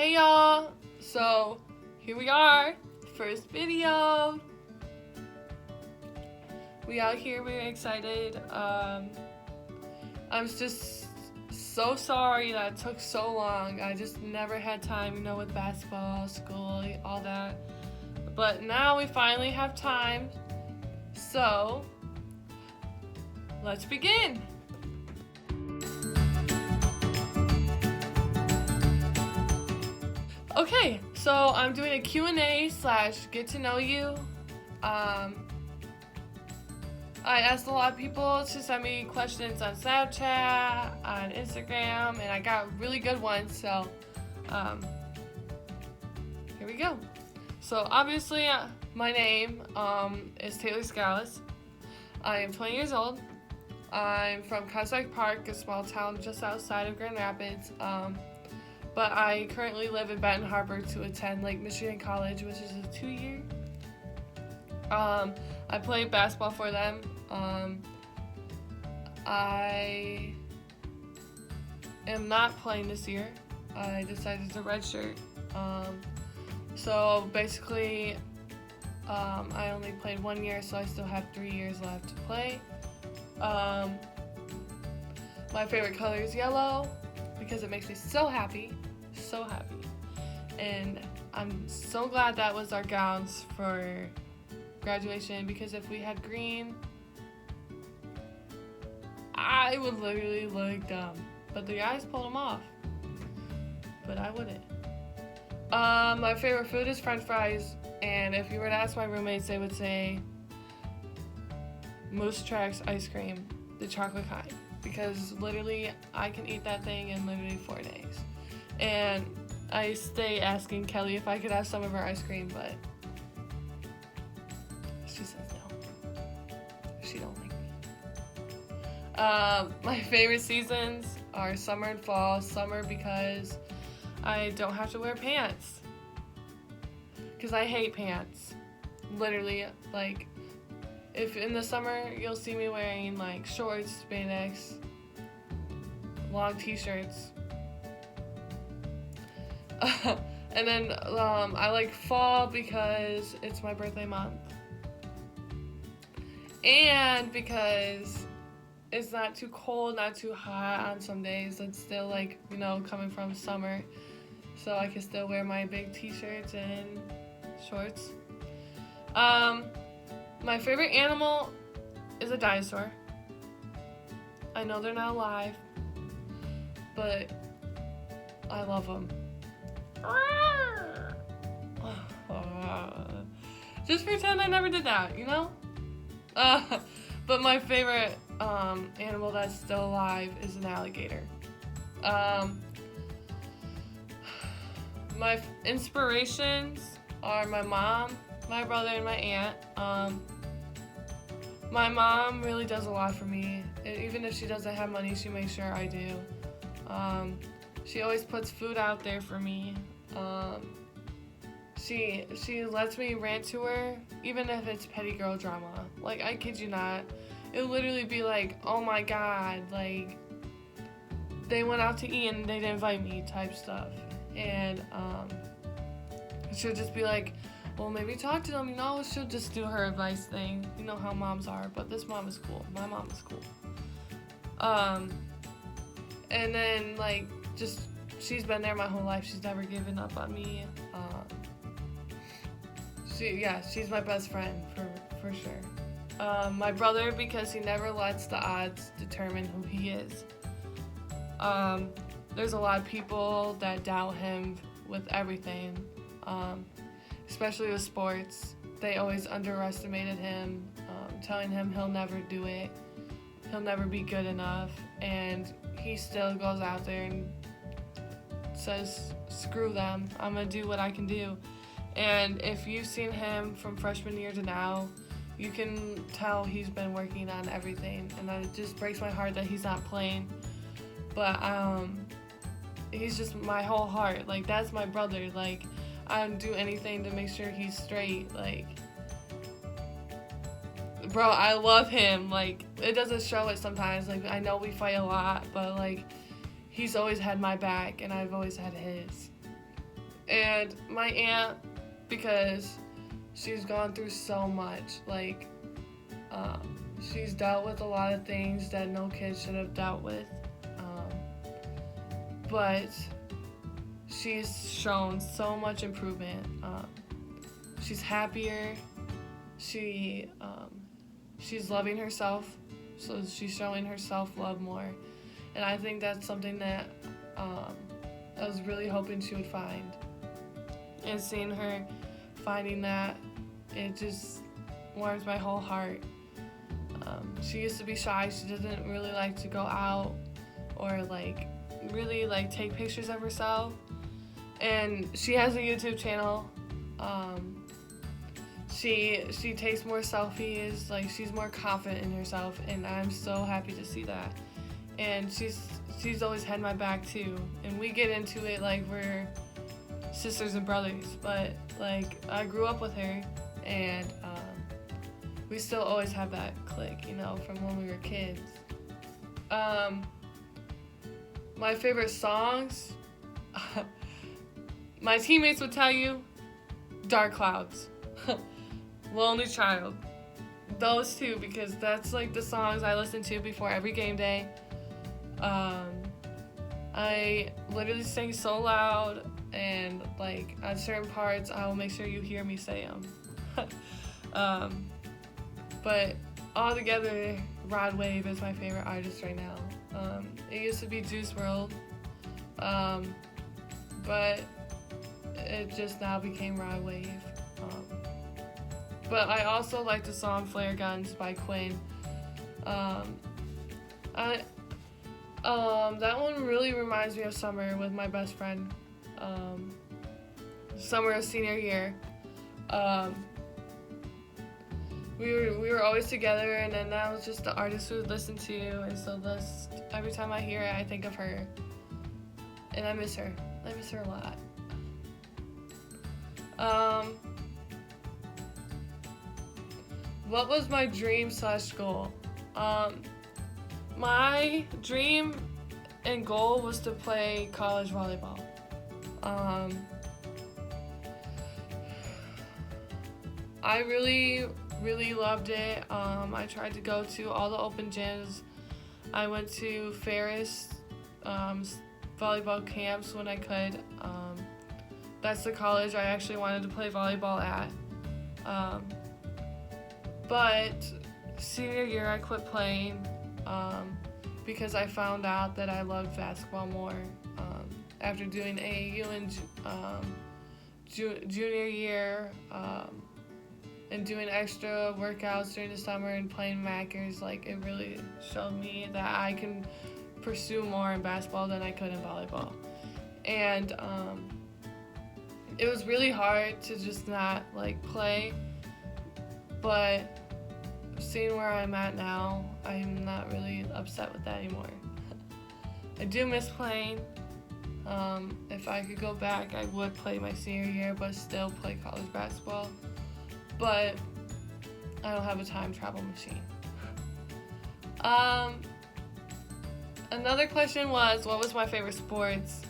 Hey y'all! So, here we are. First video. We out here, we're excited. I'm just so sorry that it took so long. I just never had time, with basketball, school, all that. But now we finally have time. So, let's begin. Okay, so I'm doing a Q&A / get to know you. I asked a lot of people to send me questions on Snapchat, on Instagram, and I got really good ones, so here we go. So obviously my name is Taylor Scalise. I am 20 years old. I'm from Prospect Park, a small town just outside of Grand Rapids. But I currently live in Benton Harbor to attend Lake Michigan College, which is a 2-year. I play basketball for them. I am not playing this year. I decided to redshirt. So basically, I only played 1 year, so I still have 3 years left to play. My favorite color is yellow because it makes me so happy. So happy. And I'm so glad that was our gowns for graduation, because if we had green, I would literally look dumb. But the guys pulled them off. But I wouldn't. My favorite food is French fries, and if you were to ask my roommates, they would say Moose Tracks ice cream, the chocolate kind, because literally I can eat that thing in literally 4 days. And I stay asking Kelly if I could have some of her ice cream, but she says no. She don't like me. My favorite seasons are summer and fall. Summer because I don't have to wear pants. Because I hate pants. Literally, if in the summer you'll see me wearing shorts, spandex, long t-shirts. And then I like fall because it's my birthday month. And because it's not too cold, not too hot on some days. It's still coming from summer. So I can still wear my big t-shirts and shorts. My favorite animal is a dinosaur. I know they're not alive, but I love them. Just pretend I never did that, But my favorite animal that's still alive is an alligator. My inspirations are my mom, my brother, and my aunt. My mom really does a lot for me. Even if she doesn't have money, she makes sure I do. She always puts food out there for me. She lets me rant to her, even if it's petty girl drama. I kid you not. It'll literally be oh my god, they went out to eat and they didn't invite me type stuff. And she'll just be well, maybe talk to them, she'll just do her advice thing. You know how moms are, but this mom is cool. My mom is cool. And then she's been there my whole life. She's never given up on me. She's my best friend for sure. My brother, because he never lets the odds determine who he is. There's a lot of people that doubt him with everything, especially with sports. They always underestimated him, telling him he'll never do it, he'll never be good enough, and he still goes out there and says, screw them, I'm gonna do what I can do. And if you've seen him from freshman year to now, you can tell he's been working on everything, and it just breaks my heart that he's not playing. But he's just my whole heart. That's my brother. I would do anything to make sure he's straight. Bro, I love him. It doesn't show it sometimes. I know we fight a lot, but he's always had my back, and I've always had his. And my aunt, because she's gone through so much, like, she's dealt with a lot of things that no kid should have dealt with. But she's shown so much improvement. She's happier. She's loving herself, so she's showing her self-love more. And I think that's something that I was really hoping she would find. And seeing her finding that, it just warms my whole heart. She used to be shy. She didn't really like to go out or really take pictures of herself. And she has a YouTube channel. She takes more selfies. She's more confident in herself, and I'm so happy to see that. And she's always had my back too. And we get into it like we're sisters and brothers. But I grew up with her, and we still always have that click, from when we were kids. My favorite songs, my teammates would tell you, Dark Clouds, Lonely Child. Those two, because that's the songs I listen to before every game day. I literally sing so loud, and on certain parts I will make sure you hear me say them. But altogether, Rod Wave is my favorite artist right now. It used to be Juice WRLD, but it just now became Rod Wave. But I also like the song Flare Guns by Quinn. That one really reminds me of summer with my best friend. Summer of senior year. We were always together, and then that was just the artist we would listen to, and so every time I hear it, I think of her, and I miss her. I miss her a lot. What was my dream/goal? My dream and goal was to play college volleyball. I really loved it. I tried to go to all the open gyms. I went to Ferris volleyball camps when I could. That's the college I actually wanted to play volleyball at. But senior year I quit playing because I found out that I loved basketball more. After doing AAU and junior year, and doing extra workouts during the summer and playing Mackers, it really showed me that I can pursue more in basketball than I could in volleyball. And it was really hard to just not play, but seeing where I'm at now, I'm not really upset with that anymore. I do miss playing. If I could go back, I would play my senior year, but still play college basketball. But I don't have a time travel machine. Another question was, what was my favorite sports?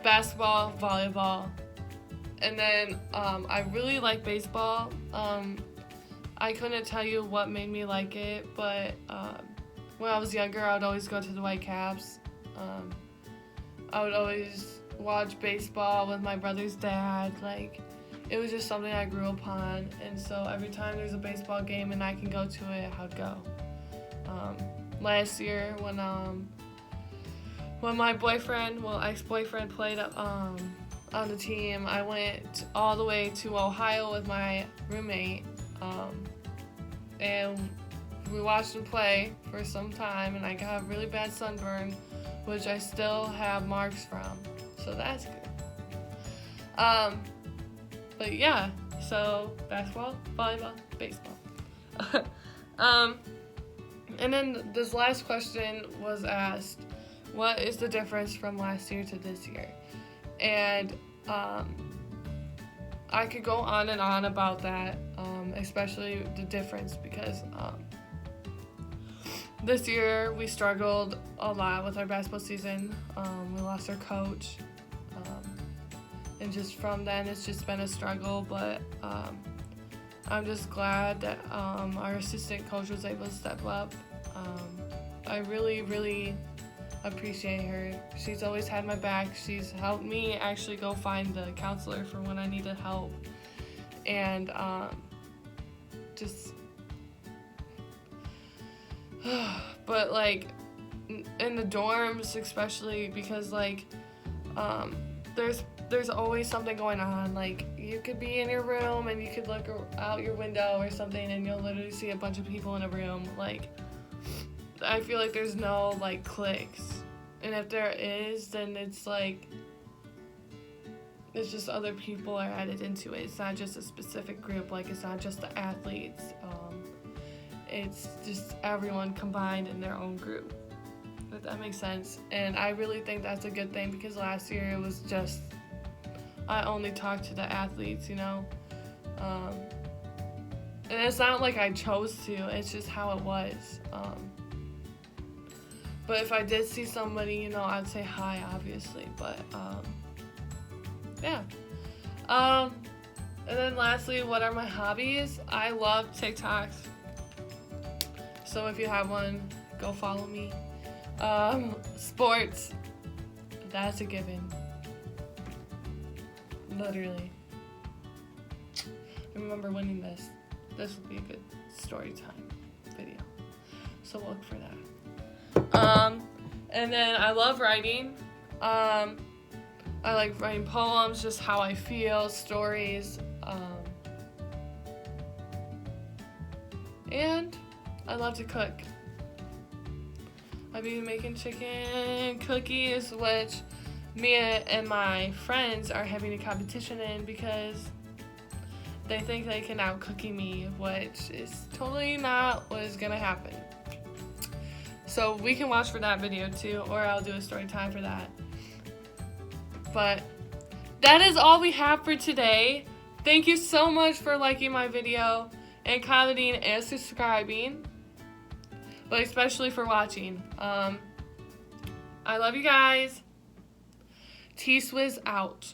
Basketball, volleyball, and then I really like baseball. I couldn't tell you what made me like it, but when I was younger, I would always go to the Whitecaps. I would always watch baseball with my brother's dad. It was just something I grew upon, and so every time there's a baseball game and I can go to it, I'd go. Last year, when my ex-boyfriend played on the team, I went all the way to Ohio with my roommate, and we watched him play for some time, and I got a really bad sunburn, which I still have marks from, so that's good. But yeah, so basketball, volleyball, baseball. And then this last question was asked, what is the difference from last year to this year? And I could go on and on about that, especially the difference, because this year we struggled a lot with our basketball season. We lost our coach. and just from then it's just been a struggle, but I'm just glad that our assistant coach was able to step up. I really appreciate her. She's always had my back. She's helped me actually go find the counselor for when I needed help, and just but like in the dorms especially, because like there's always something going on. Like you could be in your room and you could look out your window or something and you'll literally see a bunch of people in a room. Like I feel like there's no like cliques, and if there is, then it's like it's just other people are added into it. It's not just a specific group. Like it's not just the athletes. It's just everyone combined in their own group, if that makes sense. And I really think that's a good thing, because last year it was just I only talked to the athletes, you know. And it's not like I chose to, it's just how it was. But if I did see somebody, you know, I'd say hi, obviously. But yeah. And then lastly, what are my hobbies? I love TikToks. So if you have one, go follow me. Sports, that's a given. Literally. I remember winning this. This would be a good story time video. So look for that. And then I love writing. I like writing poems, just how I feel, stories. And I love to cook. I've been making chicken cookies, which me and my friends are having a competition in, because they think they can out-cookie me, which is totally not what is gonna happen. So we can watch for that video too, or I'll do a story time for that. But that is all we have for today. Thank you so much for liking my video and commenting and subscribing, but especially for watching. I love you guys. T-Swizz out.